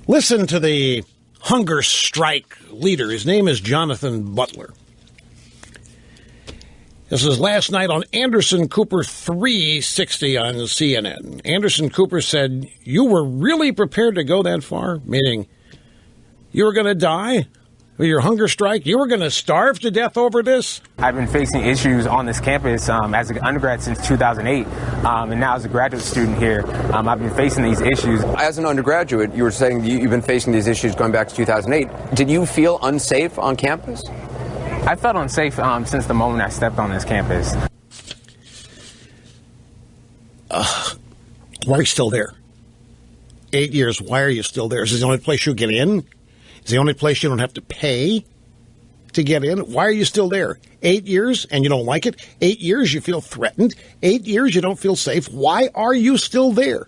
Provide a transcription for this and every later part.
Listen to the hunger strike leader. His name is Jonathan Butler. This is last night on Anderson Cooper 360 on CNN. Anderson Cooper said, "You were really prepared to go that far?" Meaning, you were going to die? With your hunger strike? You were going to starve to death over this? I've been facing issues on this campus as an undergrad since 2008, and now as a graduate student here, I've been facing these issues. As an undergraduate, you were saying you've been facing these issues going back to 2008. Did you feel unsafe on campus? I felt unsafe since the moment I stepped on this campus. Why are you still there? 8 years, why are you still there? Is this the only place you get in? Is the only place you don't have to pay to get in? Why are you still there? 8 years and you don't like it? 8 years you feel threatened? 8 years you don't feel safe? Why are you still there?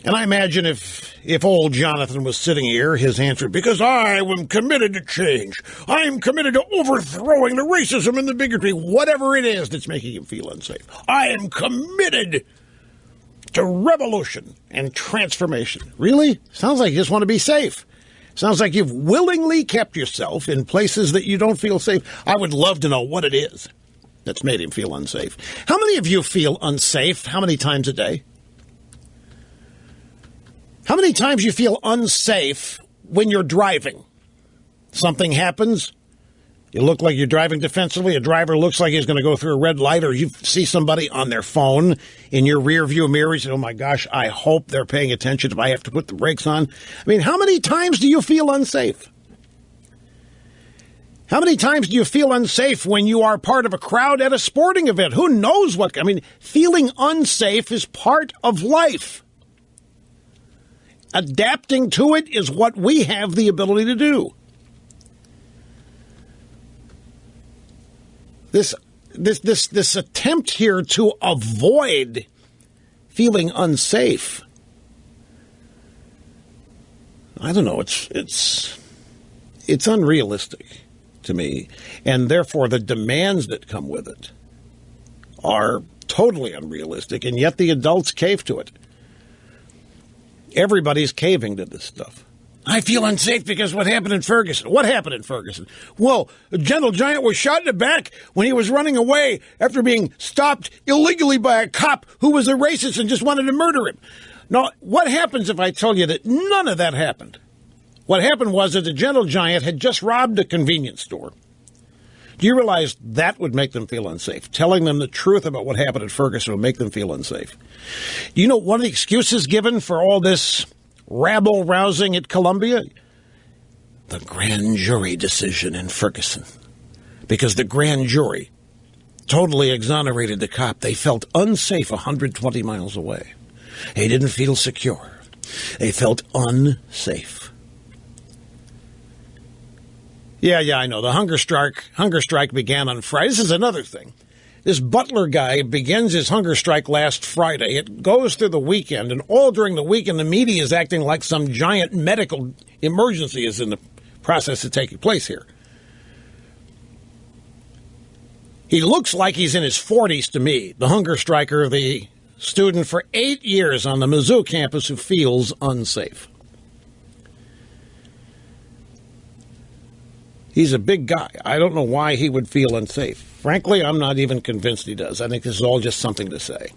And I imagine if old Jonathan was sitting here, his answer, because I am committed to change. I am committed to overthrowing the racism and the bigotry, whatever it is that's making him feel unsafe. I am committed to revolution and transformation. Really? Sounds like you just want to be safe. Sounds like you've willingly kept yourself in places that you don't feel safe. I would love to know what it is that's made him feel unsafe. How many of you feel unsafe? How many times a day? How many times you feel unsafe when you're driving? Something happens. You look like you're driving defensively. A driver looks like he's going to go through a red light, or you see somebody on their phone in your rear view mirror. You say, oh, my gosh, I hope they're paying attention if I have to put the brakes on. I mean, how many times do you feel unsafe? How many times do you feel unsafe when you are part of a crowd at a sporting event? Who knows what? I mean, feeling unsafe is part of life. Adapting to it is what we have the ability to do. This attempt here to avoid feeling unsafe, I don't know, it's unrealistic to me, and therefore the demands that come with it are totally unrealistic, and yet the adults cave to it. Everybody's caving to this stuff. I feel unsafe because what happened in Ferguson? What happened in Ferguson? Well, a gentle giant was shot in the back when he was running away after being stopped illegally by a cop who was a racist and just wanted to murder him. Now, what happens if I tell you that none of that happened? What happened was that the gentle giant had just robbed a convenience store. Do you realize that would make them feel unsafe? Telling them the truth about what happened at Ferguson would make them feel unsafe. Do you know one of the excuses given for all this rabble-rousing at Columbia? The grand jury decision in Ferguson. Because the grand jury totally exonerated the cop. They felt unsafe 120 miles away. They didn't feel secure. They felt unsafe. Yeah, I know. The hunger strike began on Friday. This is another thing. This Butler guy begins his hunger strike last Friday. It goes through the weekend, and all during the weekend, the media is acting like some giant medical emergency is in the process of taking place here. He looks like he's in his 40s to me, the hunger striker, the student for 8 years on the Mizzou campus who feels unsafe. He's a big guy. I don't know why he would feel unsafe. Frankly, I'm not even convinced he does. I think this is all just something to say.